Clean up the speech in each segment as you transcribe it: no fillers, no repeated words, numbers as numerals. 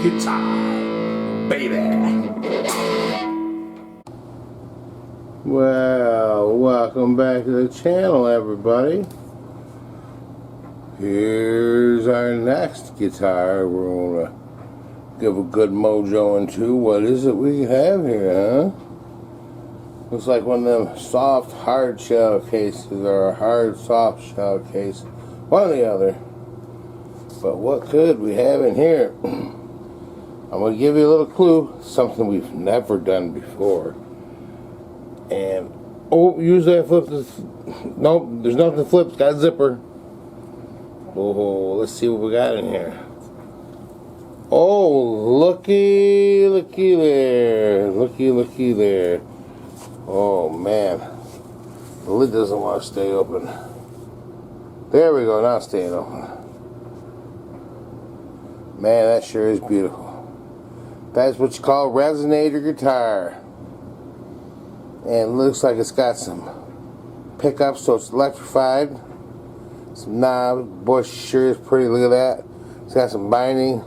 guitar, baby. Well, welcome back to the channel, everybody. Here's our next guitar. We're gonna give a good mojo into. What is it we have here, huh? Looks like one of them soft hard shell cases or a hard soft shell case. One or the other. But what could we have in here? I'm going to give you a little clue. Something we've never done before. And, oh, usually I flip this. Nope, there's nothing to flip. It's got a zipper. Oh, let's see what we got in here. Oh, looky there. Looky there. Oh, man. The lid doesn't want to stay open. There we go, now it's staying open. Man, that sure is beautiful. That's what you call a resonator guitar. And it looks like it's got some pickups, so it's electrified. Some knobs. Boy, sure is pretty. Look at that. It's got some binding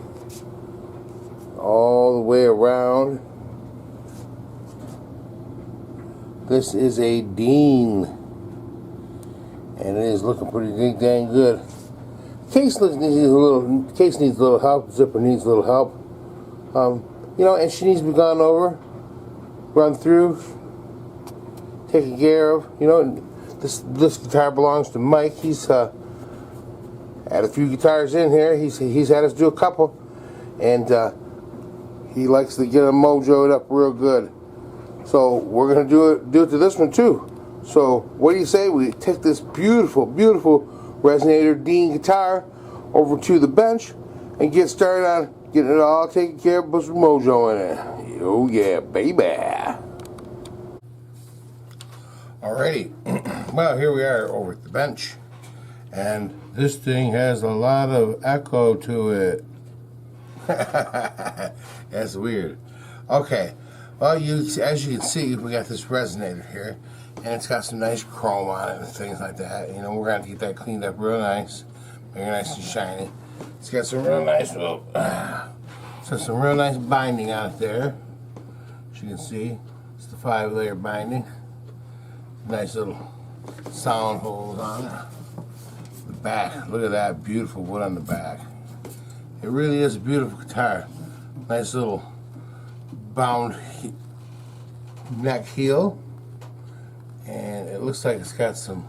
all the way around. This is a DEAN, and it is looking pretty dang good. Case needs a little help. Zipper needs a little help. You know, and she needs to be gone over, run through, taken care of. You know, this guitar belongs to Mike. He's had a few guitars in here. He's had us do a couple, and he likes to get them mojoed up real good. So we're gonna do it to this one too. So what do you say we take this beautiful resonator DEAN guitar over to the bench and get started on getting it all taken care of, put some mojo in it. Oh yeah, baby. Alrighty, well, here we are over at the bench, and this thing has a lot of echo to it. That's weird. Okay, well, as you can see, we got this resonator here, and it's got some nice chrome on it and things like that. You know, we're going to get that cleaned up real nice, very nice and shiny. It's got some real nice, some real nice binding on it there. As you can see, it's the 5-layer binding. Nice little sound holes on it. The back, look at that beautiful wood on the back. It really is a beautiful guitar. Nice little bound neck heel, and it looks like it's got some,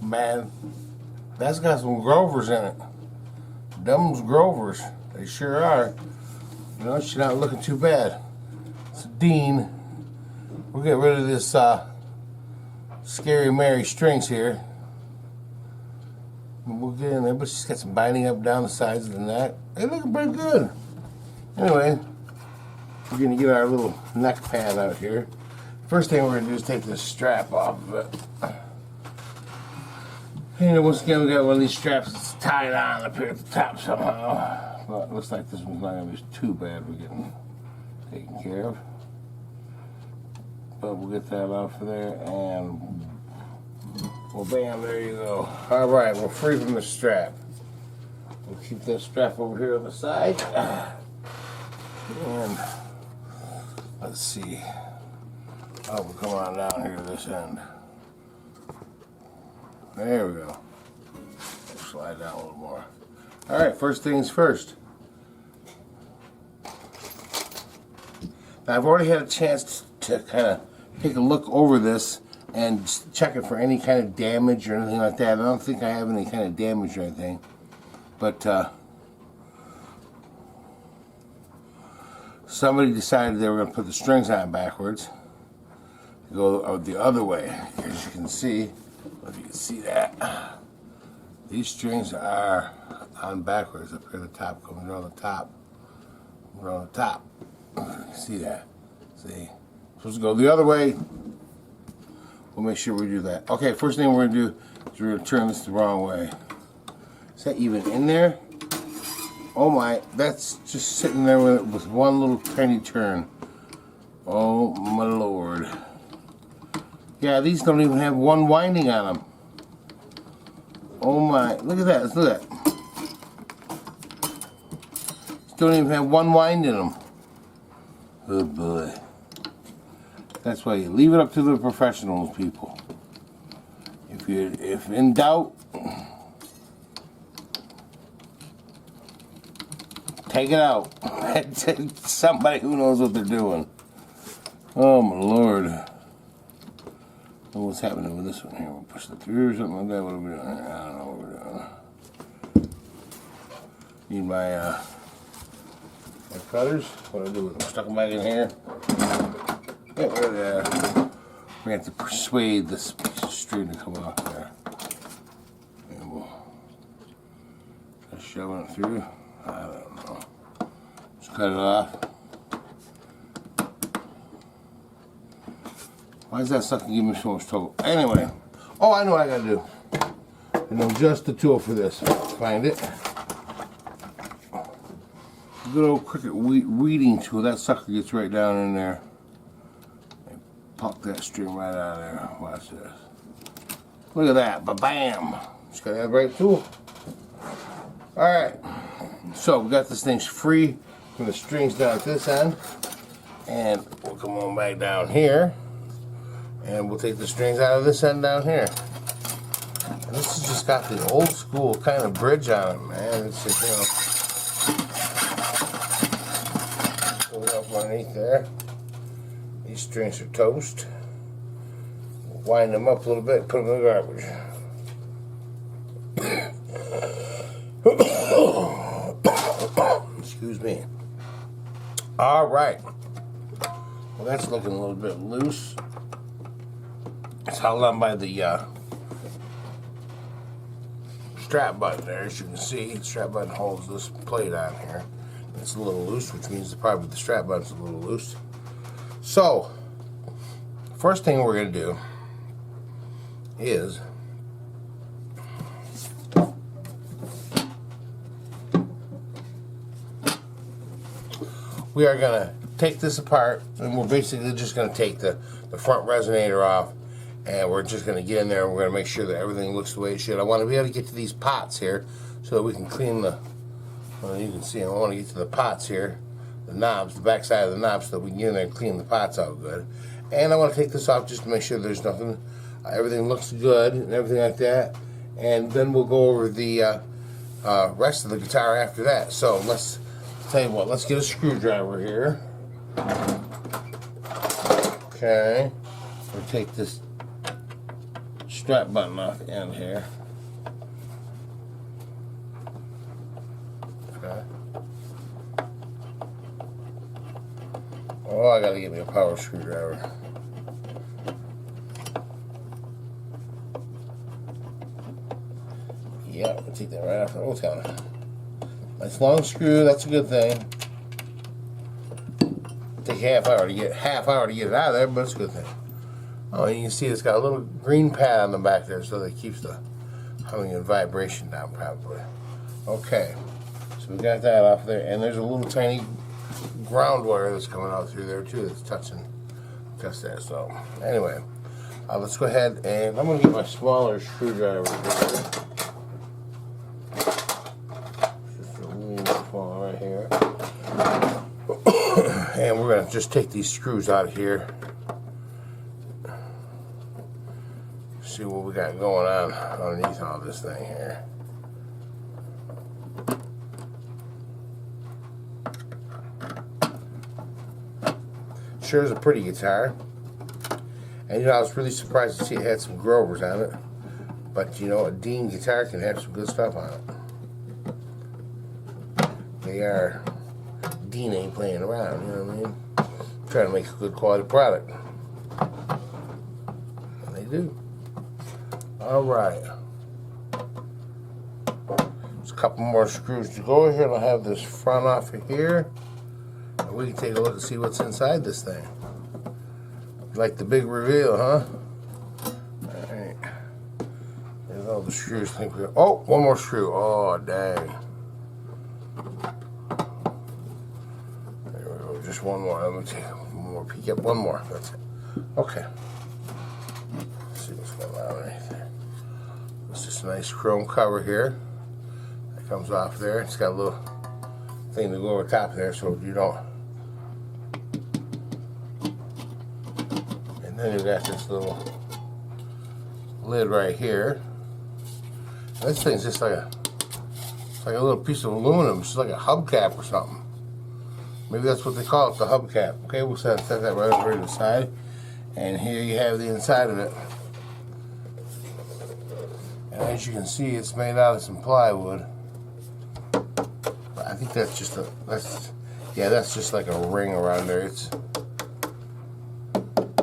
man, that's got some Grovers in it. Them's Grovers, they sure are. You know, she's not looking too bad. It's a DEAN. We'll get rid of this Scary Mary strings here. We'll get in there, but she's got some binding up down the sides of the neck. They're looking pretty good. Anyway, we're going to get our little neck pad out here. First thing we're going to do is take this strap off of it. And once again, we got one of these straps that's tied on up here at the top somehow. Well, it looks like this one's not going to be too bad. We're getting taken care of. But we'll get that off of there, and well, bam, there you go. All right, we're free from the strap. We'll keep this strap over here on the side. And let's see. Oh, we'll come on down here to this end. There we go. Slide down a little more. All right, first things first. Now, I've already had a chance to kind of take a look over this and check it for any kind of damage or anything like that. I don't think I have any kind of damage or anything. But somebody decided they were going to put the strings on backwards. Go the other way. As you can see, if you can see that, these strings are on backwards up here at the top, going around the top. Around the top. You can see that. See? Supposed to go the other way. We'll make sure we do that. Okay, first thing we're going to do is we're going to turn this the wrong way. Is that even in there? Oh my, that's just sitting there with one little tiny turn. Oh my lord. Yeah, these don't even have one winding on them. Oh my, look at that, look at that. don't even have one wind in them. Oh boy. That's why you leave it up to the professionals, people. If in doubt, take it out. Somebody who knows what they're doing. Oh my Lord. What's happening with this one here? We'll push it through or something like that. What are we doing? I don't know what we're doing. Need my cutters. What do I do with them? Stuck them back in here. Get rid of that. We have to persuade this piece of string to come off there. And we'll just shoving it through. I don't know. Just cut it off. Why is that sucker giving me so much trouble? Anyway. Oh, I know what I gotta do. I know just the tool for this. Find it. Good old cricket weeding tool. That sucker gets right down in there. And pop that string right out of there. Watch this. Look at that. Ba-bam. Just gotta have the right tool. Alright. So we got this thing free from the strings down at this end. And we'll come on back down here. And we'll take the strings out of this end down here. And this has just got the old school kind of bridge on it, man. It's just, you know, pull it up underneath there. These strings are toast. Wind them up a little bit, put them in the garbage. Excuse me. All right. Well, that's looking a little bit loose. It's held on by the strap button there, as you can see. The strap button holds this plate on here. It's a little loose, which means probably the strap button's a little loose. So, first thing we're going to do is we are going to take this apart, and we're basically just going to take the front resonator off. And we're just going to get in there and we're going to make sure that everything looks the way it should. I want to be able to get to these pots here so that we can clean the, well, you can see I want to get to the pots here, the knobs, the back side of the knobs, so that we can get in there and clean the pots out good. And I want to take this off just to make sure there's nothing, everything looks good and everything like that. And then we'll go over the rest of the guitar after that. So let's tell you what, let's get a screwdriver here. Okay, we'll take this strap button off the end here. Okay. Oh, I gotta get me a power screwdriver. Yeah, we'll take that right off the old counter. Nice long screw, that's a good thing. Take half hour to get it out of there, but it's a good thing. Oh, you can see it's got a little green pad on the back there so that it keeps the humming and vibration down probably. Okay, so we got that off there, and there's a little tiny ground wire that's coming out through there too that's touching just there. So anyway, let's go ahead and I'm going to get my smaller screwdriver here. Just a little small right here. And we're going to just take these screws out of here. See what we got going on underneath all this thing here. Sure is a pretty guitar. And you know, I was really surprised to see it had some Grovers on it. But you know, a DEAN guitar can have some good stuff on it. They are, DEAN ain't playing around, you know what I mean? Trying to make a good quality product. And they do. Alright. There's a couple more screws to go here, and I'll have this front off of here. And we can take a look and see what's inside this thing. Like the big reveal, huh? Alright. There's all the screws. Oh, one more screw. Oh, dang. There we go. Just one more. Let me take one more peek. Yep, one more. That's it. Okay. Let's see what's going on right there. It's just a nice chrome cover here. That comes off there. It's got a little thing to go over top there so you don't. And then you got this little lid right here. And this thing's just like it's like a little piece of aluminum. It's like a hubcap or something. Maybe that's what they call it, the hubcap. Okay, we'll set that right over to the side. And here you have the inside of it. And as you can see, it's made out of some plywood. But I think that's just that's just like a ring around there. It's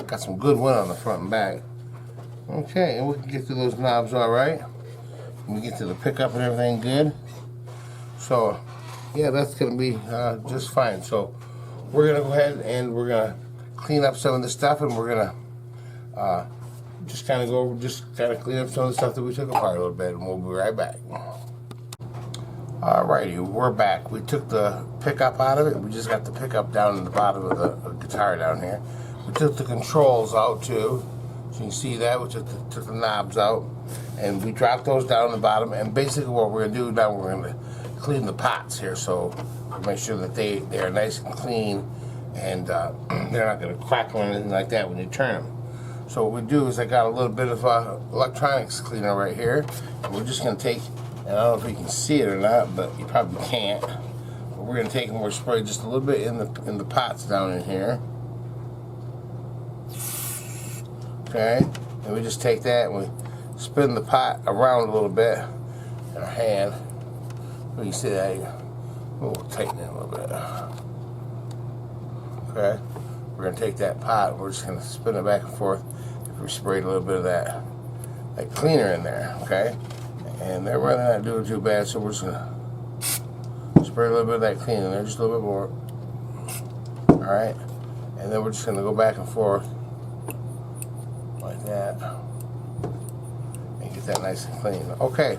got some good wind on the front and back. Okay, and we can get to those knobs all right. And we get to the pickup and everything good. So, yeah, that's going to be just fine. So, we're going to go ahead and we're going to clean up some of the stuff, and we're going to just kind of clean up some of the stuff that we took apart a little bit, and we'll be right back. Alrighty, we're back. We took the pickup out of it. We just got the pickup down in the bottom of the guitar down here. We took the controls out too. So you can see that. We took the knobs out, and we dropped those down in the bottom. And basically what we're going to do now, we're going to clean the pots here, so make sure that they are nice and clean, and they're not going to crack or anything like that when you turn them. So what we do is I got a little bit of electronics cleaner right here, and we're just going to take, and I don't know if you can see it or not, but you probably can't. But we're going to take and we're spray just a little bit in the pots down in here. Okay, and we just take that and we spin the pot around a little bit in our hand. You can see that. We'll tighten it a little bit. Okay, we're going to take that pot. We're just going to spin it back and forth. We sprayed a little bit of that cleaner in there. Okay, and they're really not doing too bad, so we're just going to spray a little bit of that cleaner in there, just a little bit more. All right, and then we're just going to go back and forth like that and get that nice and clean. Okay.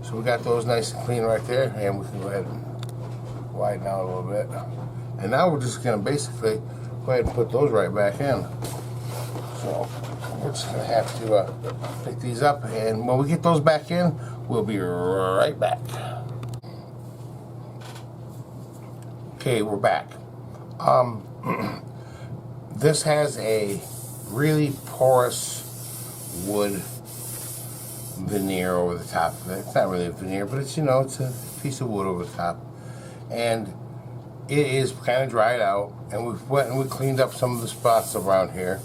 So we got those nice and clean right there, and we can go ahead and widen out a little bit. And now we're just going to basically go ahead and put those right back in. So we're just going to have to pick these up, and when we get those back in, we'll be right back. Okay, we're back. This has a really porous wood veneer over the top of it. It's not really a veneer, but it's, it's a piece of wood over the top, and it is kind of dried out, and we went and we cleaned up some of the spots around here,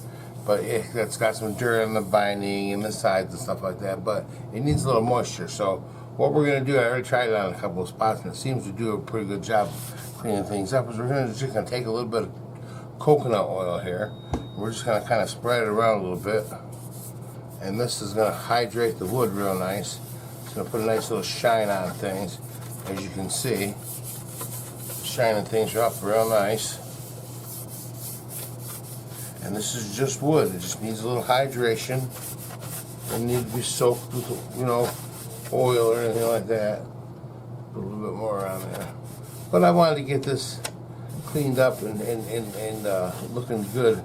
but it's got some dirt on the binding and the sides and stuff like that, but it needs a little moisture. So what we're going to do, I already tried it on a couple of spots and it seems to do a pretty good job cleaning things up, is we're just going to take a little bit of coconut oil here. We're just going to kind of spread it around a little bit. And this is going to hydrate the wood real nice. It's going to put a nice little shine on things. As you can see, shining things are up real nice. And this is just wood. It just needs a little hydration. It doesn't need to be soaked with, oil or anything like that. Put a little bit more around there. But I wanted to get this cleaned up and looking good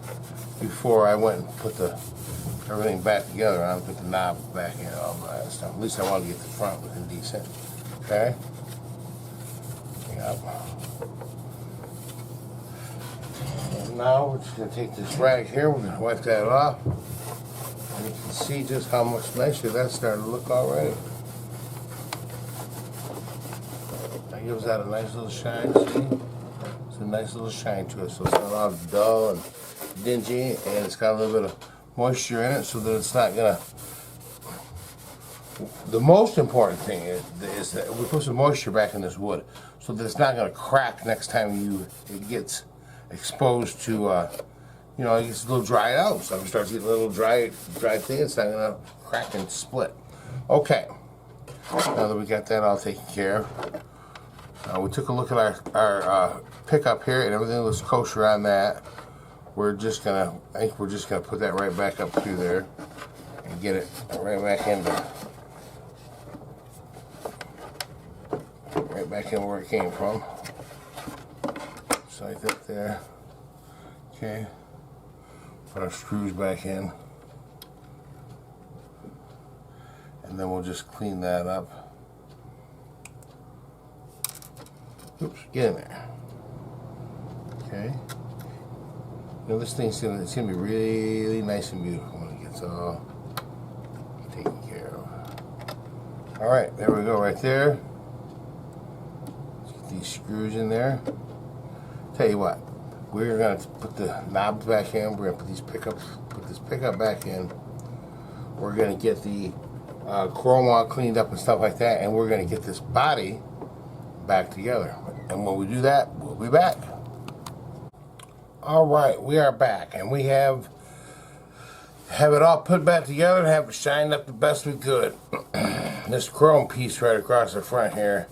before I went and put everything back together. I put the knob back in and all that stuff. At least I want to get the front looking decent. Okay? Yep. And now we're just going to take this rag here. We're going to wipe that off. And you can see just how much nicer that's starting to look already. That gives that a nice little shine, see? It's a nice little shine to it, so it's not all dull and dingy, and it's got a little bit of moisture in it so that it's not gonna. The most important thing is that we put some moisture back in this wood so that it's not gonna crack next time it gets exposed to it gets a little dried out. So if it starts getting a little dry thing, it's not gonna crack and split. Okay, now that we got that all taken care of, we took a look at our pickup here, and everything looks kosher on that. I think we're just gonna put that right back up through there and get it right back in where it came from. So like that there. Okay. Put our screws back in. And then we'll just clean that up. Oops, get in there. Okay. You know, this thing's gonna be really nice and beautiful when it gets all taken care of. All right, there we go, right there. Let's get these screws in there. Tell you what, we're gonna put the knobs back in. We're gonna put this pickup back in. We're gonna get the chrome all cleaned up and stuff like that, and we're gonna get this body back together. And when we do that, we'll be back. All right, we are back, and we have it all put back together and have it shined up the best we could. This chrome piece right across the front here,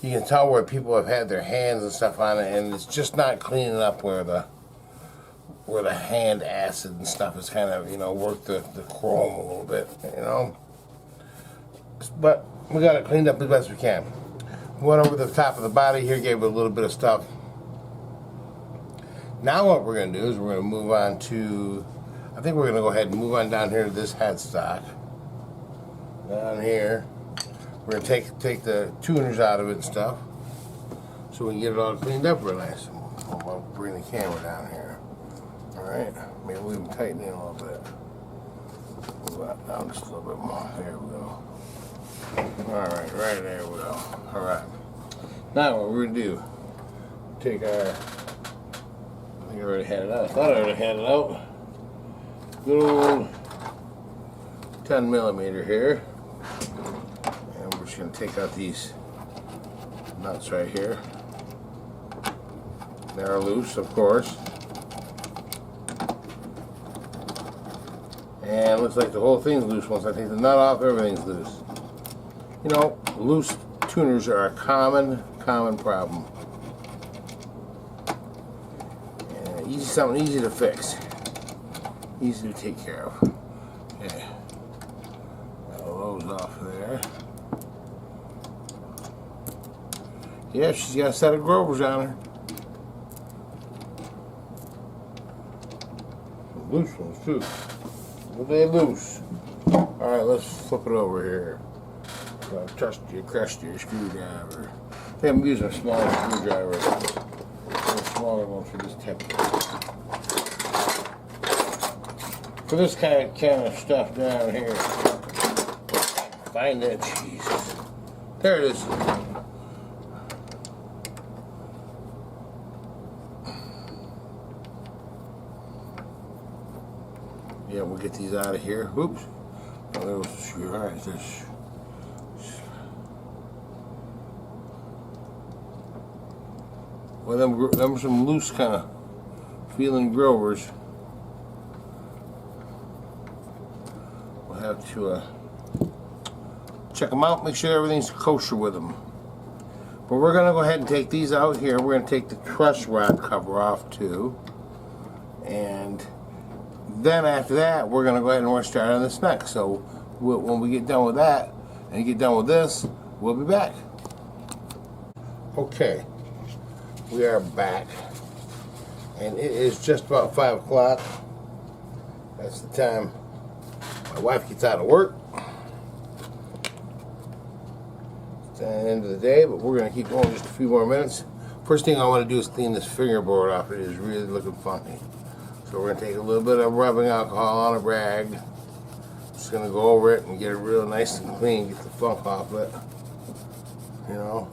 you can tell where people have had their hands and stuff on it, and it's just not cleaning up where the hand acid and stuff is kind of, you know, worked the chrome a little bit, you know. But we got it cleaned up as best we can. We went over the top of the body here, gave it a little bit of stuff. Now what we're going to do is we're going to move on to, I think we're going to go ahead and move on down here to this headstock. Down here. We're going to take the tuners out of it and stuff, so we can get it all cleaned up real nice. I'll bring the camera down here. Alright, maybe we can tighten it a little bit. Move that down just a little bit more. There we go. Alright, right there we go. Alright. Now what we're going to do, take our, I think I already had it out. I thought I already had it out. Good old 10 millimeter here. And we're just going to take out these nuts right here. They're loose, of course. And it looks like the whole thing's loose. Once I take the nut off, everything's loose. You know, loose tuners are a common problem. Something easy to fix, easy to take care of. Okay, got all those off there. Yeah, she's got a set of Grovers on her. Loose ones too. But they loose. All right, let's flip it over here. So trust your screwdriver. I think I'm using a smaller screwdriver. Smaller one for this type for this kind of stuff down here. Find that, Jesus. There it is. Yeah, we'll get these out of here. Oops. Oh, there was a screw. All right, this. Well, them were some loose kind of feeling Grovers. We'll have to check them out, make sure everything's kosher with them. But we're going to go ahead and take these out here. We're going to take the truss rod cover off too. And then after that, we're going to go ahead and we're starting on this neck. So when we get done with that and get done with this, we'll be back. Okay. We are back, and it is just about 5 o'clock. That's the time my wife gets out of work. It's the end of the day, but we're going to keep going just a few more minutes. First thing I want to do is clean this fingerboard off. It is really looking funny. So we're going to take a little bit of rubbing alcohol on a rag. Just going to go over it and get it real nice and clean, get the funk off it. You know,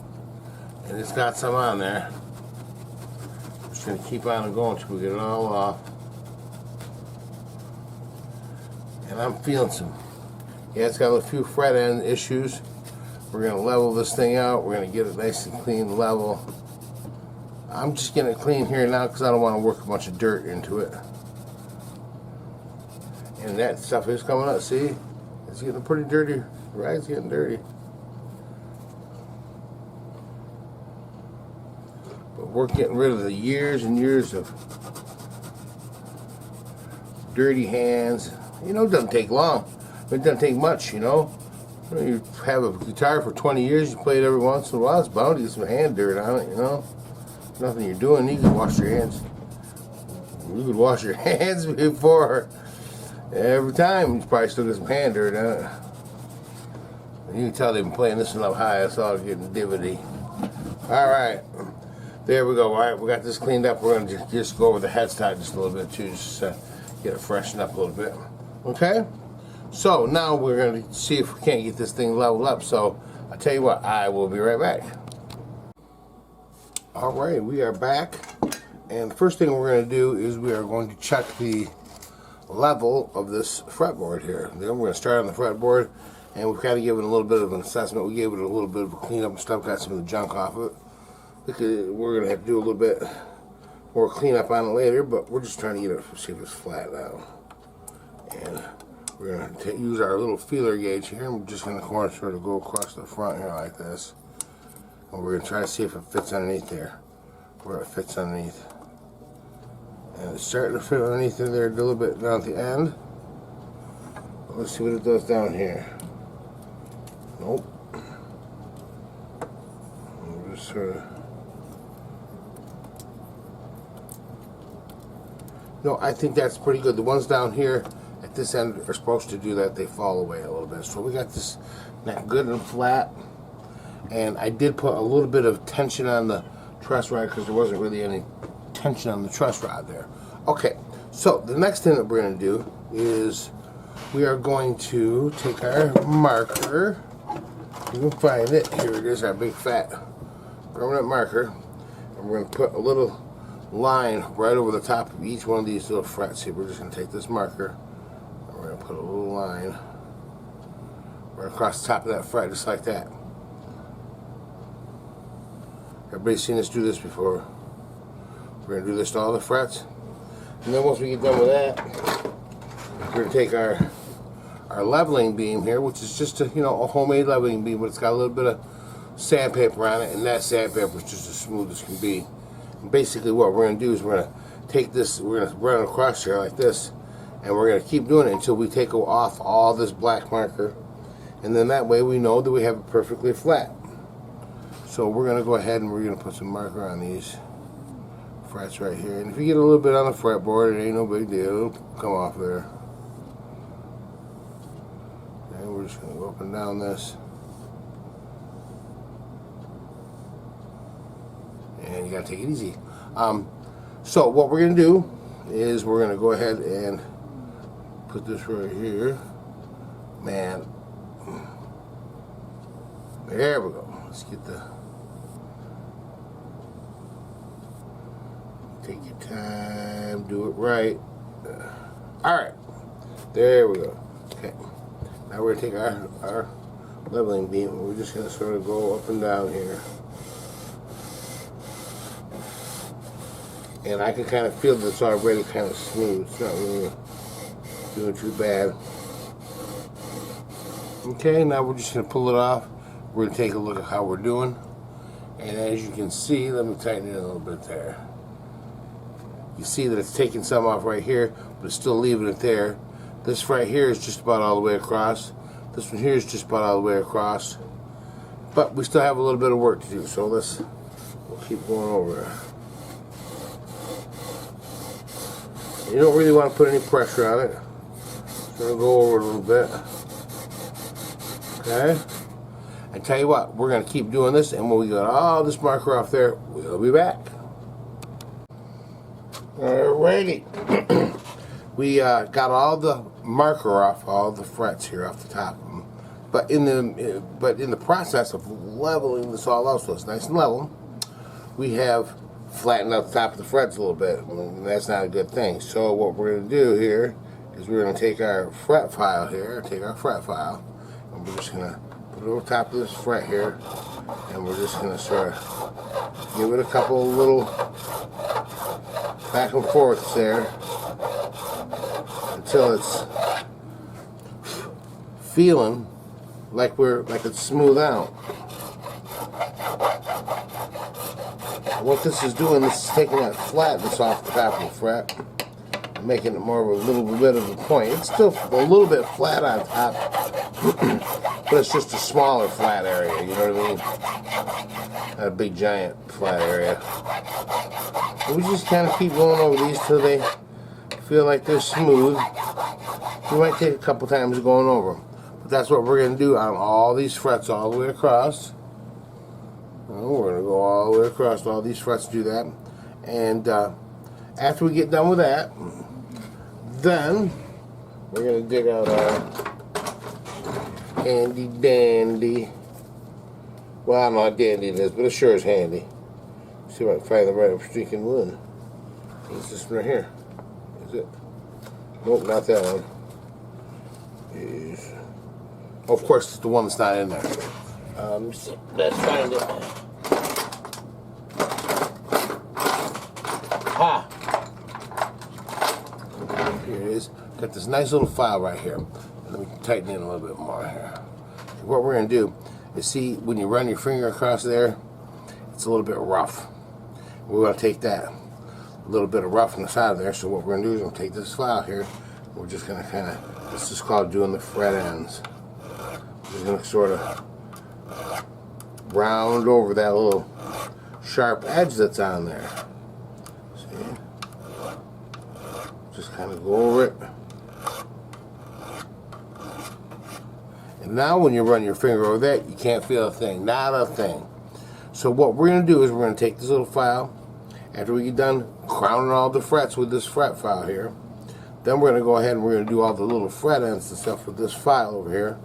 and it's got some on there. Just going to keep on going until we get it all off. And I'm feeling some, yeah, it's got a few fret end issues. We're going to level this thing out. We're going to get it nice and clean, level. I'm just getting it clean here now because I don't want to work a bunch of dirt into it. And that stuff is coming up, see? It's getting pretty dirty. Right, it's getting dirty. But we're getting rid of the years and years of dirty hands. You know, it doesn't take long. It doesn't take much, you know. You have a guitar for 20 years, you play it every once in a while, it's bound to get some hand dirt on it, you know. Nothing you're doing, you can wash your hands. You could wash your hands before every time, you probably still get some hand dirt on it. You can tell they've been playing this one up high, it's all getting divvity. Alright, there we go. Alright, we got this cleaned up. We're going to just go over the headstock just a little bit too, just get it freshened up a little bit. Okay? So now we're going to see if we can't get this thing leveled up. So I'll tell you what, I will be right back. Alright, we are back. And the first thing we're going to do is we are going to check the level of this fretboard here. Then we're going to start on the fretboard, and we've got to give it a little bit of an assessment. We gave it a little bit of a cleanup and stuff, got some of the junk off of it. Because we're going to have to do a little bit more cleanup on it later, but we're just trying to get it, see if it's flat now. And we're going to use our little feeler gauge here, and we're just going to sort of go across the front here like this. And we're going to try to see if it fits underneath there, where it fits underneath. And it's starting to fit underneath there a little bit down at the end. But let's see what it does down here. Nope. We'll just sort of... No, I think that's pretty good. The ones down here at this end are supposed to do that. They fall away a little bit. So we got this neck good and flat. And I did put a little bit of tension on the truss rod because there wasn't really any tension on the truss rod there. Okay, so the next thing that we're going to do is we are going to take our marker. You can find it. Here it is, our big fat permanent marker. And we're going to put a little line right over the top of each one of these little frets here. We're just going to take this marker and we're going to put a little line right across the top of that fret, just like that. Everybody's seen us do this before. We're going to do this to all the frets. And then once we get done with that, we're going to take our leveling beam here, which is just a homemade leveling beam, but it's got a little bit of sandpaper on it, and that sandpaper is just as smooth as can be. Basically what we're going to do is we're going to take this, we're going to run it across here like this, and we're going to keep doing it until we take off all this black marker, and then that way we know that we have it perfectly flat. So we're going to go ahead and we're going to put some marker on these frets right here, and if you get a little bit on the fretboard, it ain't no big deal, it'll come off there. And we're just going to go up and down this. And you gotta take it easy. So what we're gonna do is we're gonna go ahead and put this right here. Man, there we go. Let's get the. Take your time, do it right. All right, there we go. Okay, now we're gonna take our leveling beam and we're just gonna sort of go up and down here. And I can kind of feel that it's already kind of smooth. It's not really doing too bad. Okay, now we're just going to pull it off. We're going to take a look at how we're doing. And as you can see, let me tighten it a little bit there. You see that it's taking some off right here, but it's still leaving it there. This right here is just about all the way across. This one here is just about all the way across. But we still have a little bit of work to do, so we'll keep going over it. You don't really want to put any pressure on it. Just going to go over it a little bit. Okay? I tell you what, we're going to keep doing this, and when we get all this marker off there, we'll be back. Alrighty. We got all the marker off, all the frets here off the top of them. But in the process of leveling this all out so it's nice and level, we have flattened out the top of the frets a little bit, and that's not a good thing. So what we're going to do here is we're going to take our fret file here, and we're just going to put it over top of this fret here, and we're just going to sort of give it a couple of little back and forths there until it's feeling like it's smooth out. What this is doing, this is taking that flatness off the top of the fret and making it more of a little bit of a point. It's still a little bit flat on top, but it's just a smaller flat area, you know what I mean? Not a big giant flat area. And we just kind of keep going over these till they feel like they're smooth. We might take a couple times going over them. But that's what we're going to do on all these frets all the way across. we're going to go all the way across all these frets to do that. And after we get done with that, then we're going to dig out our handy dandy. Well, I don't know how dandy it is, but it sure is handy. See if I can find the right freaking one. It's this one right here. Is it? Nope, not that one. Oh, of course, it's the one that's not in there. Let's find it. Ha! Here it is. Got this nice little file right here. Let me tighten it a little bit more here. What we're going to do is, see, when you run your finger across there, it's a little bit rough. We're going to take that little bit of roughness out of there. So what we're going to do is we're going to take this file here. We're just going to kind of, this is called doing the fret ends. We're just going to sort of round over that little sharp edge that's on there. See? Just kind of go over it. And now when you run your finger over that, you can't feel a thing. Not a thing. So what we're going to do is we're going to take this little file. After we get done crowning all the frets with this fret file here, then we're going to go ahead and we're going to do all the little fret ends and stuff with this file over here.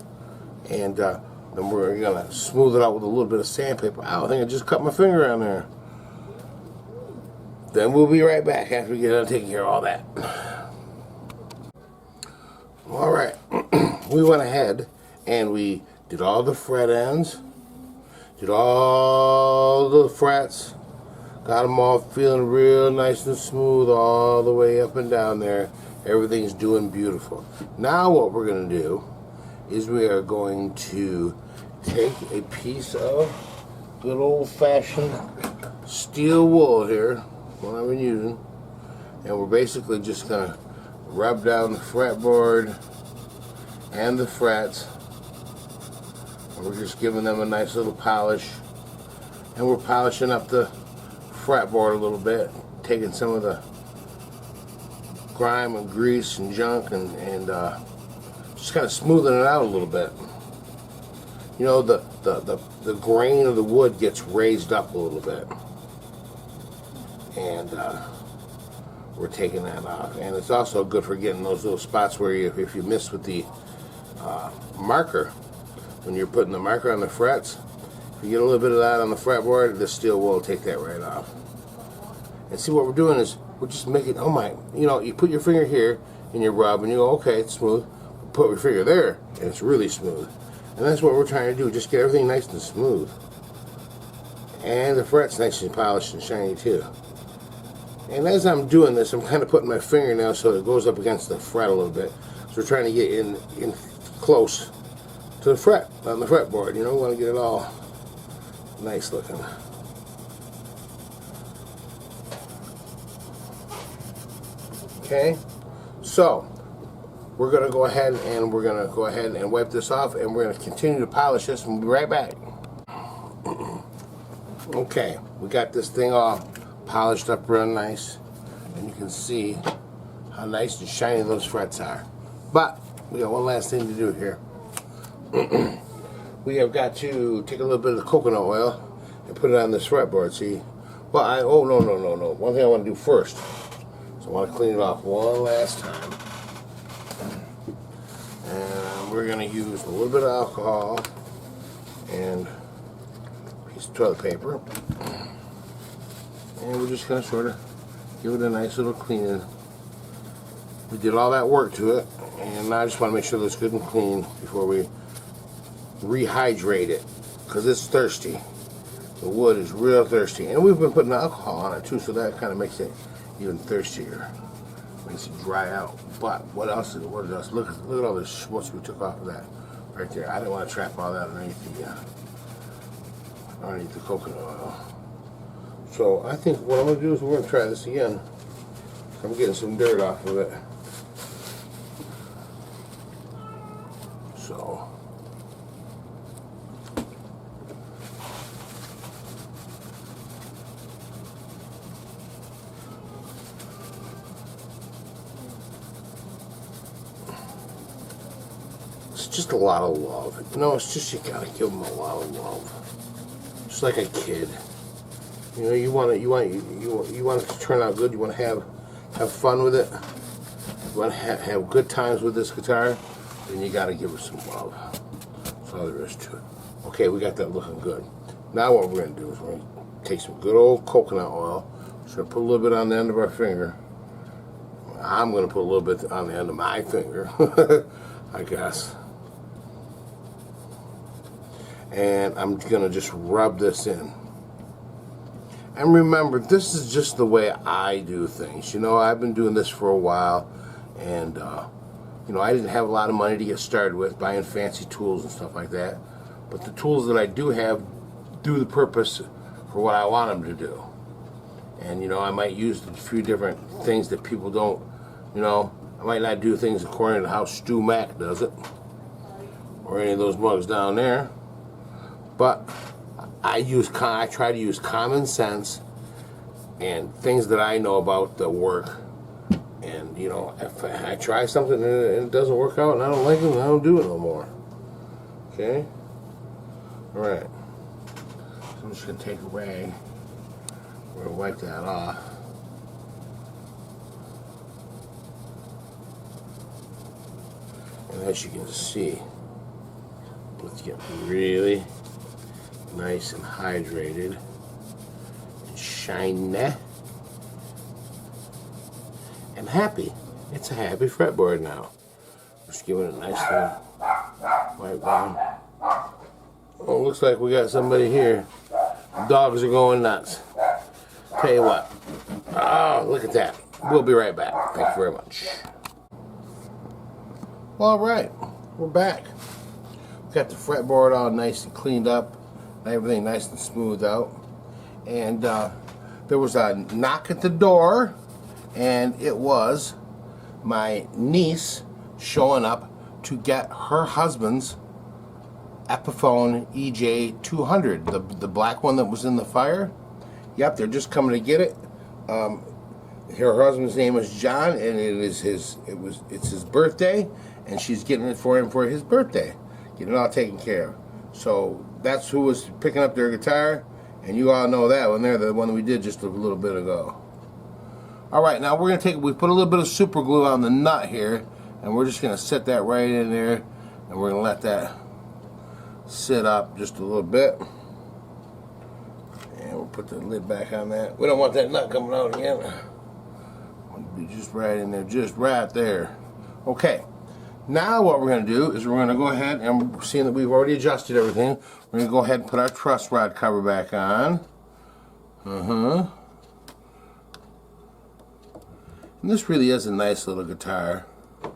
And then we're going to smooth it out with a little bit of sandpaper. I think I just cut my finger on there. Then we'll be right back after we get done taking care of all that. Alright, we went ahead and we did all the fret ends, did all the frets, got them all feeling real nice and smooth all the way up and down there. Everything's doing beautiful. Now what we're going to do is we are going to take a piece of good old-fashioned steel wool here, one I've been using, and we're basically just going to rub down the fretboard and the frets. And we're just giving them a nice little polish, and we're polishing up the fretboard a little bit, taking some of the grime and grease and junk and just kind of smoothing it out a little bit. You know, the grain of the wood gets raised up a little bit, and we're taking that off. And it's also good for getting those little spots where you, if you miss with the marker, when you're putting the marker on the frets, if you get a little bit of that on the fretboard, the steel wool will take that right off. And see, what we're doing is we're just making, oh my, you know, you put your finger here and you rub and you go, okay, it's smooth. Put your finger there and it's really smooth. And that's what we're trying to do, just get everything nice and smooth. And the fret's nice and polished and shiny too. And as I'm doing this, I'm kind of putting my fingernail so it goes up against the fret a little bit. So we're trying to get in close to the fret, on the fretboard. You know, we want to get it all nice looking. Okay, so we're going to go ahead and wipe this off, and we're going to continue to polish this, and we'll be right back. Okay, we got this thing all polished up real nice, and you can see how nice and shiny those frets are. But we got one last thing to do here. We have got to take a little bit of coconut oil and put it on this fretboard. See, well, oh no. One thing I want to do first. I want to clean it off one last time. And we're going to use a little bit of alcohol and a piece of toilet paper. And we're just going to sort of give it a nice little cleaning. We did all that work to it, and now I just want to make sure that it's good and clean before we rehydrate it, because it's thirsty. The wood is real thirsty. And we've been putting alcohol on it too, so that kind of makes it even thirstier, makes it dry out. But what else? Look at all the schmutz we took off of that right there. I didn't want to trap all that underneath the coconut oil. So I think what I'm going to do is we're going to try this again. I'm getting some dirt off of it. So just a lot of love. You know, it's just, you gotta give them a lot of love. just like a kid. You know, you want it to turn out good. You want to have fun with it. You want to have good times with this guitar. Then you got to give it some love. That's all there is to it. Okay, we got that looking good. Now what we're going to do is we're going to take some good old coconut oil. We're going to put a little bit on the end of our finger. I'm going to put a little bit on the end of my finger, I guess. And I'm going to just rub this in. And remember, this is just the way I do things. You know, I've been doing this for a while, and you know, I didn't have a lot of money to get started with, buying fancy tools and stuff like that. But the tools that I do have do the purpose for what I want them to do. And you know, I might use a few different things that people don't, you know, I might not do things according to how Stu Mac does it, or any of those mugs down there. But I try to use common sense and things that I know about that work. And you know, if I try something and it doesn't work out and I don't like it, I don't do it no more. Okay? Alright. So I'm just going to take a rag. We're going to wipe that off. And as you can see, let's get really nice and hydrated and shiny and happy. It's a happy fretboard now. Just giving it a nice little wipe down. Oh, looks like we got somebody here. The dogs are going nuts. Tell you what. Oh, look at that. We'll be right back. Thank you very much. All right, we're back. We got the fretboard all nice and cleaned up. Everything nice and smoothed out. And there was a knock at the door, and it was my niece showing up to get her husband's Epiphone EJ200, the black one that was in the fire. Yep, they're just coming to get it. Her husband's name is John, and it's his birthday, and she's getting it for him for his birthday, getting it all taken care of. So that's who was picking up their guitar, and you all know that one there, the one we did just a little bit ago. All right, now we're gonna we put a little bit of super glue on the nut here, and we're just gonna set that right in there, and we're gonna let that sit up just a little bit. And we'll put the lid back on that. We don't want that nut coming out again. Want to be just right in there, just right there. Okay. Now what we're going to do is we're going to go ahead, and seeing that we've already adjusted everything, we're going to go ahead and put our truss rod cover back on. And this really is a nice little guitar. You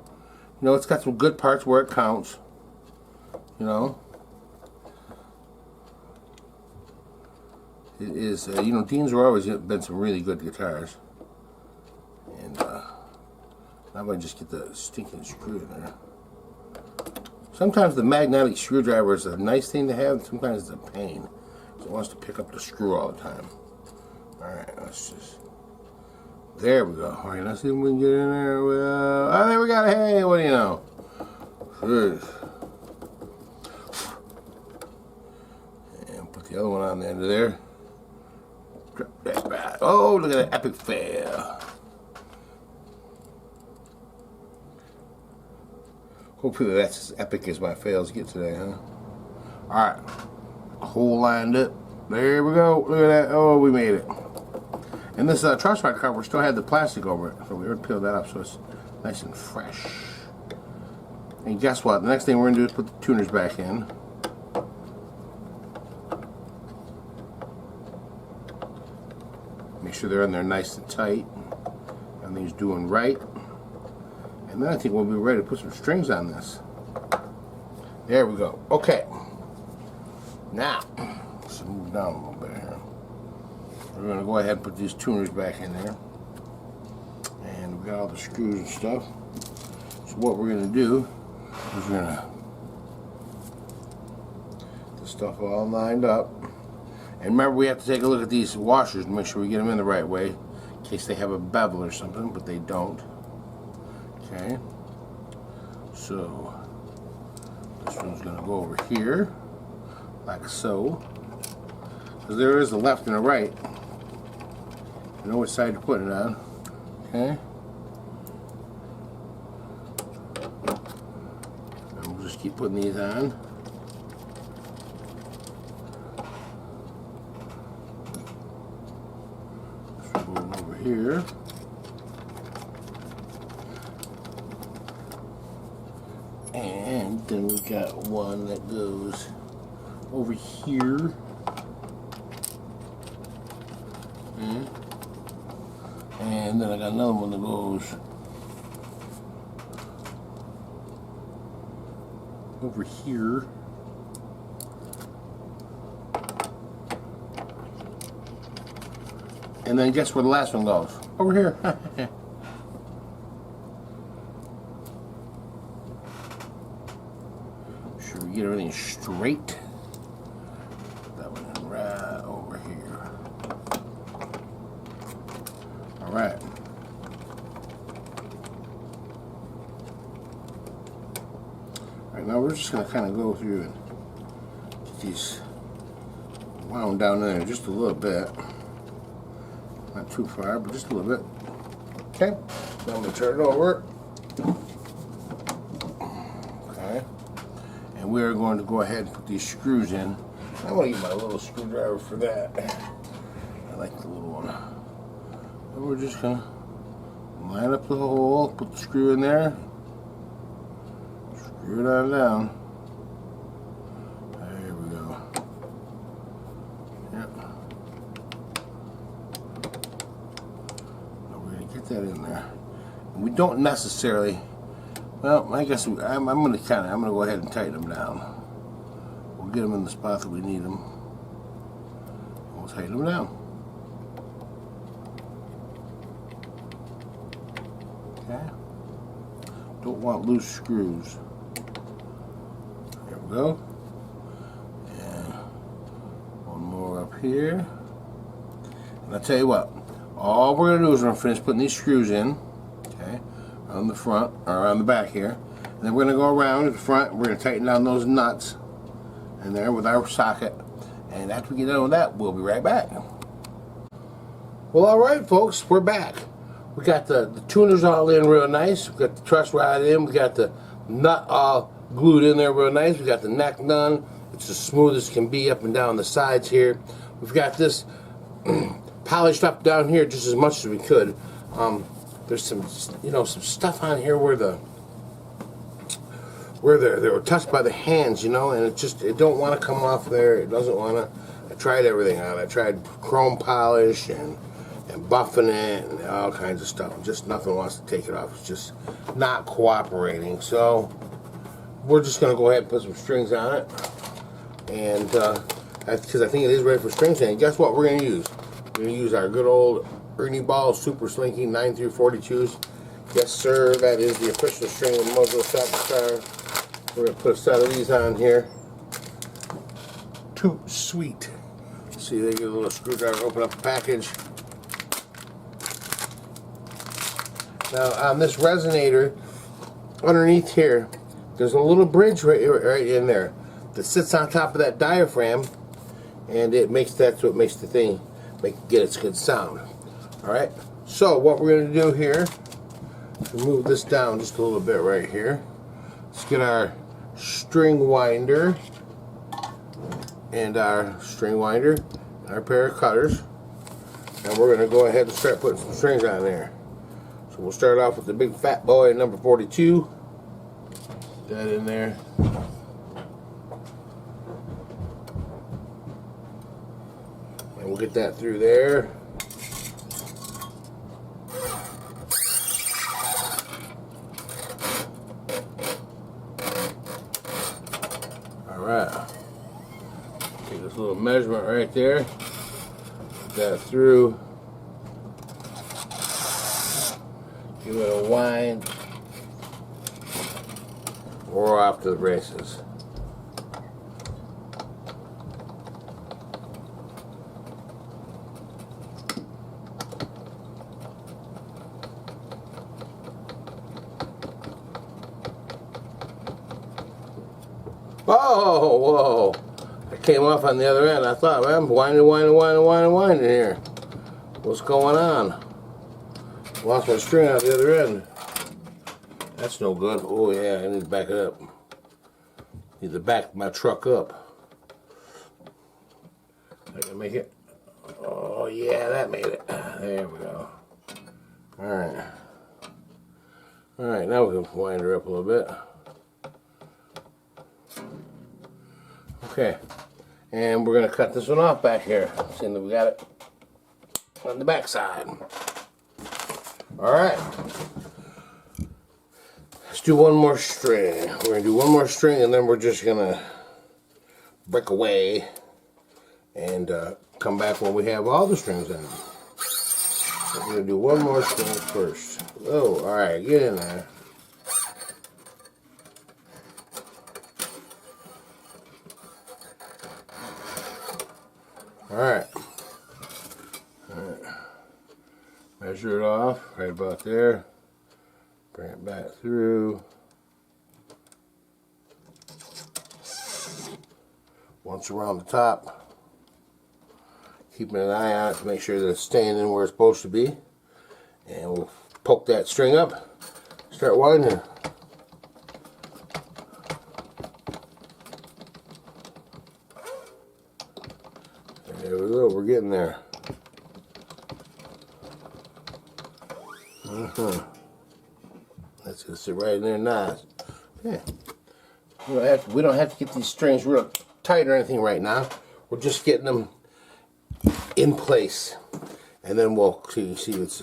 know, it's got some good parts where it counts. You know. It is, you know, Dean's are always been some really good guitars. And I'm going to just get the stinking screw in there. Sometimes the magnetic screwdriver is a nice thing to have, sometimes it's a pain. So it wants to pick up the screw all the time. Alright, let's just... There we go. Alright, let's see if we can get in there. Well, oh, there we got it. Hey, what do you know? Good. And put the other one on the end of there. Drop that back. Oh, look at that epic fail. Hopefully that's as epic as my fails get today, huh? Alright. Hole lined up. There we go. Look at that. Oh, we made it. And this truss rod cover still had the plastic over it. So we already peeled that up so it's nice and fresh. And guess what? The next thing we're going to do is put the tuners back in. Make sure they're in there nice and tight. Everything's doing right. And then I think we'll be ready to put some strings on this. There we go. Okay. Now, let's move down a little bit here. We're going to go ahead and put these tuners back in there. And we've got all the screws and stuff. So what we're going to do is we're going to get this stuff all lined up. And remember, we have to take a look at these washers and make sure we get them in the right way, in case they have a bevel or something, but they don't. Okay, so this one's going to go over here, like so. because there is a left and a right. You know which side to put it on. Okay. And we'll just keep putting these on. So going over here. And then we got one that goes over here. And then I got another one that goes over here. And then guess where the last one goes? Over here. Sure we get everything straight. That one right over here. All right. All right, now we're just going to kind of go through and get these wound down in there just a little bit. Not too far, but just a little bit. Okay. Now I'm going to turn it over. Okay. And we are going to go ahead and put these screws in. I'm going to use my little screwdriver for that. I like the little one. And we're just going to line up the hole, put the screw in there, screw it on down. There we go. Yep. Now we're going to get that in there. And we don't necessarily, well, I guess I'm going to go ahead and tighten them down. We'll get them in the spot that we need them. We'll tighten them down. Okay. Don't want loose screws. There we go. And one more up here. And I'll tell you what, all we're going to do is we're going to finish putting these screws in, okay, on the front, or on the back here. And then we're going to go around at the front, we're going to tighten down those nuts in there with our socket. And after we get done with that, we'll be right back. Well, alright folks, we're back. We got the tuners all in real nice. We got the truss rod in. We got the nut all glued in there real nice. We got the neck done. It's as smooth as can be up and down the sides here. We've got this polished up down here just as much as we could. There's some, some stuff on here where they were touched by the hands, and it don't want to come off there. It doesn't want to. I tried everything on it. I tried chrome polish and buffing it and all kinds of stuff. Just nothing wants to take it off. It's just not cooperating. So we're just going to go ahead and put some strings on it. And because I think it is ready for strings. And guess what we're going to use? We're going to use our good old Ernie Ball Super Slinky 9-42s. Yes, sir. That is the official string of MOJO Shop Guitar. We're going to put a set of these on here. Too sweet. See, they get a little screwdriver, open up the package. Now on this resonator, underneath here, there's a little bridge right in there that sits on top of that diaphragm, and that's what makes the thing get its good sound. All right. So what we're going to do here is move this down just a little bit right here. Let's get our string winder and our pair of cutters, and we're going to go ahead and start putting some strings on there. So we'll start off with the big fat boy number 42. Put that in there. And we'll get that through there. Alright. Take this little measurement right there. Put that through. Give it a wind. We're off to the races. Oh, whoa. I came off on the other end. I thought, man, I'm winding here. What's going on? Lost my string out the other end. That's no good. Oh yeah, I need to back it up. Need to back my truck up. I can make it. Oh yeah, that made it. There we go. Alright. Alright, now we can wind her up a little bit. Okay. And we're going to cut this one off back here. Seeing that we got it on the back side. Alright. Let's do one more string. We're going to do one more string and then we're just going to break away and come back when we have all the strings in. We're going to do one more string first. Oh, alright, get in there. Alright. Measure it off right about there. Bring it back through. Once around the top. Keeping an eye on it to make sure that it's staying in where it's supposed to be. And we'll poke that string up. Start winding. There we go, we're getting there. That's gonna sit right in there nice. Okay. We don't have to get these strings real tight or anything right now. We're just getting them in place. And then we'll see it's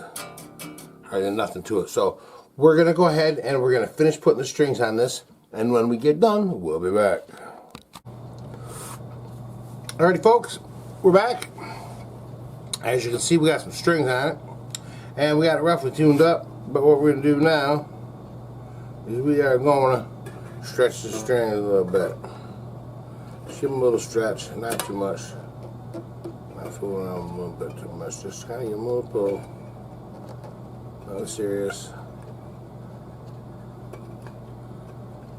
hardly nothing to it. So we're gonna go ahead and we're gonna finish putting the strings on this. And when we get done, we'll be back. Alrighty folks, we're back. As you can see, we got some strings on it. And we got it roughly tuned up. But what we're going to do now is we are going to stretch the string a little bit. Just give them a little stretch, not too much. Not fooling them a little bit too much. Just kind of give them a little pull. Nothing serious.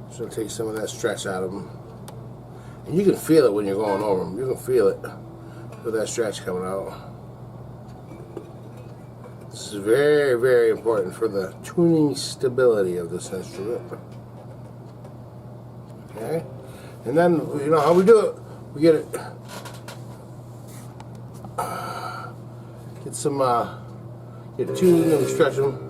Just going to take some of that stretch out of them. And you can feel it when you're going over them. You can feel it. Feel that stretch coming out. This is very, very important for the tuning stability of this instrument. Okay? And then, you know how we do it. We get it. Get some, get tuned and stretch them.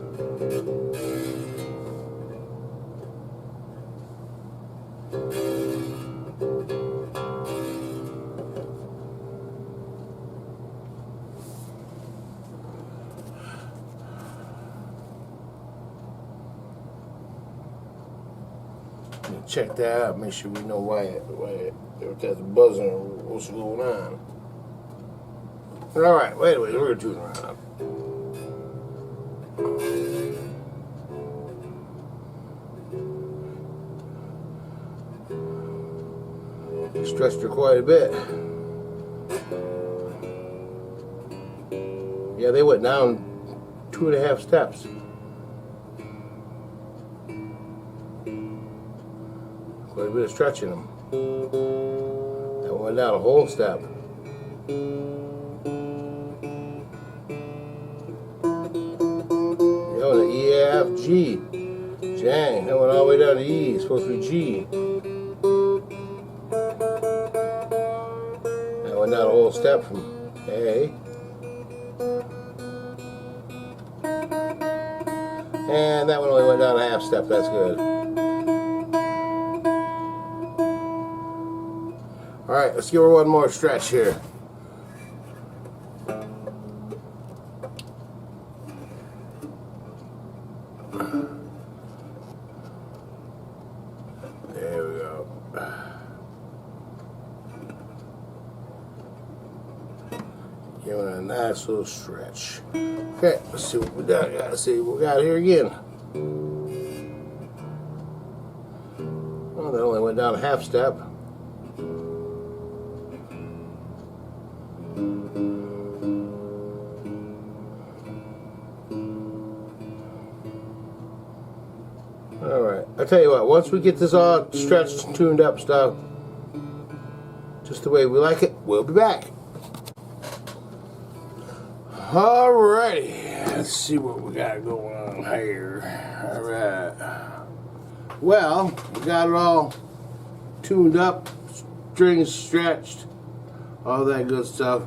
Check that out, make sure we know why it's buzzing or what's going on. Alright, wait a minute, we're going to tune around. Stretched her quite a bit. Yeah, they went down 2.5 steps. Quite a bit of stretching them. That went down a whole step. Yo, the E, F, G. Dang, that went all the way down to E. It's supposed to be G. That went down a whole step from A. And that one only went down a half step. That's good. Alright, let's give her one more stretch here. There we go. Give it a nice little stretch. Okay, let's see what we got. Let's see what we got here again. Well, that only went down a half step. Alright, I tell you what, once we get this all stretched and tuned up stuff, just the way we like it. We'll be back. Alrighty, let's see what we got going on here. Alright. Well, we got it all tuned up, strings stretched, all that good stuff.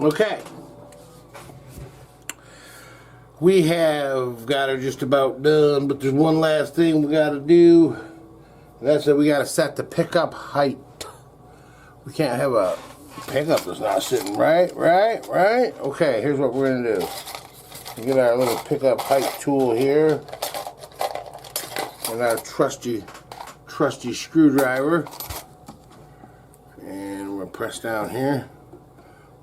Okay, we have got her just about done, but there's one last thing we got to do. That's that we got to set the pickup height. We can't have a pickup that's not sitting right. Okay, here's what we're gonna do. We get our little pickup height tool here, and our trusty screwdriver, and we're gonna press down here.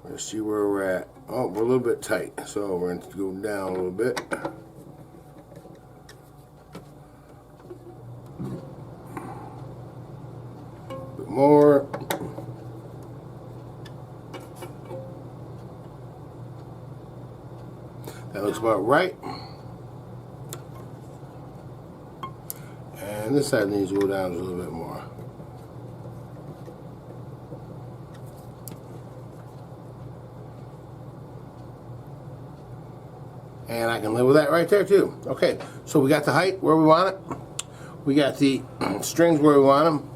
Let's see where we're at. Oh, we're a little bit tight, so we're going to go down a little bit. A bit more. That looks about right. And this side needs to go down a little bit more. And I can live with that right there too. Okay, so we got the height where we want it. We got the strings where we want them.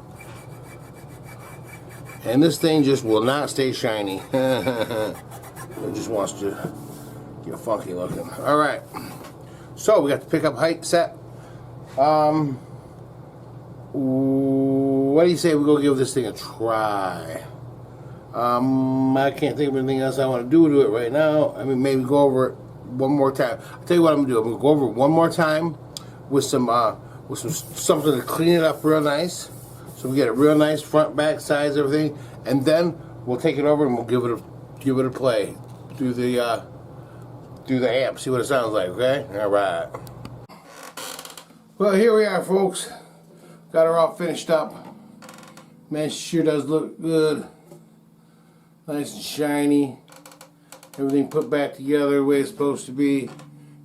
And this thing just will not stay shiny. It just wants to get funky looking. Alright, so we got the pickup height set. What do you say we go give this thing a try? I can't think of anything else I want to do it right now. I mean, maybe go over it one more time. I'll tell you what I'm gonna do. I'm gonna go over it one more time with some something to clean it up real nice, so we get it real nice front, back, sides, everything, and then we'll take it over and we'll give it a play through the amp, see what it sounds like. Okay, all right. Well, here we are, folks. Got her all finished up. Man, she sure does look good, nice and shiny. Everything put back together the way it's supposed to be.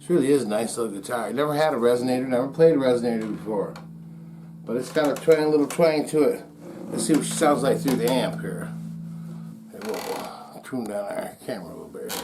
This really is a nice little guitar. I never had a resonator, never played a resonator before. But it's got a little twang to it. Let's see what she sounds like through the amp here. We'll tune down our camera a little bit here.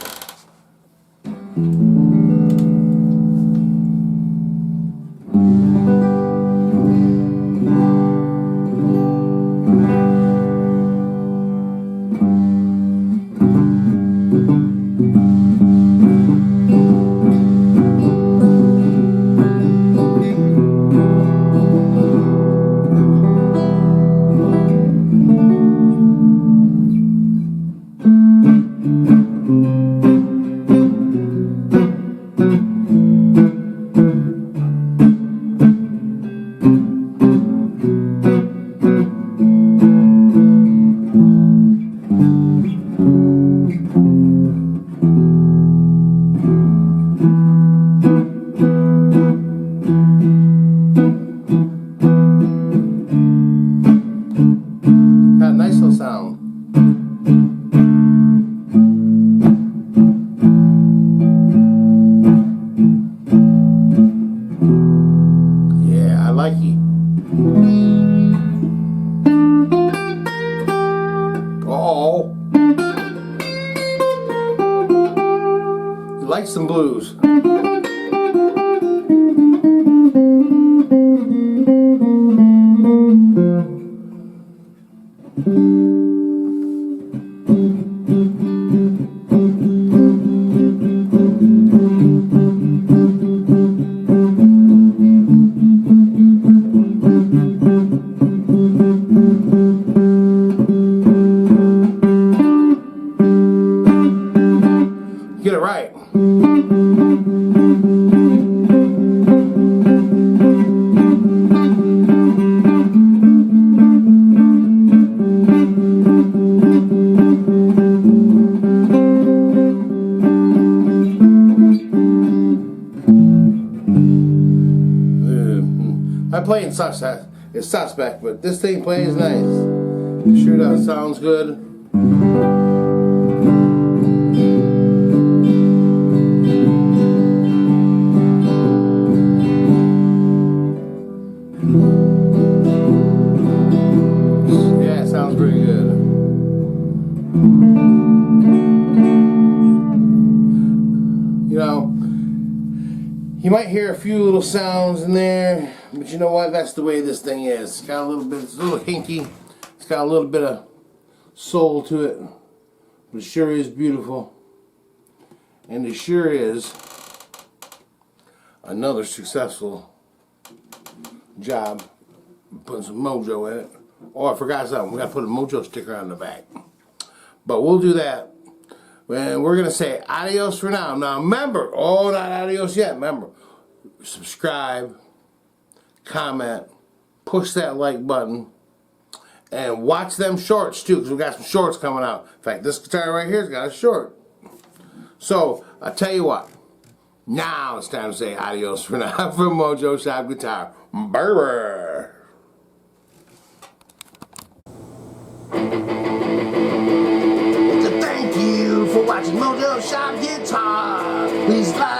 Like some blues. right. I play in suspect, it's suspect, but this thing plays nice. It sure does. Sounds good. Yeah, it sounds pretty good. You know, you might hear a few little sounds in there, but you know what? That's the way this thing is. It's got a little bit, it's a little hinky. It's got a little bit of soul to it, but it sure is beautiful. And it sure is another successful job putting some Mojo in it. Oh, I forgot something. We got to put a Mojo sticker on the back. But we'll do that. And we're going to say adios for now. Now remember, oh, not adios yet. Remember, subscribe, comment, push that like button, and watch them shorts too, because we got some shorts coming out. In fact, this guitar right here's got a short. So, I'll tell you what. Now it's time to say adios for now from Mojo Shop Guitar. Bye. Thank you for watching Mojo Shop Guitar. Please like,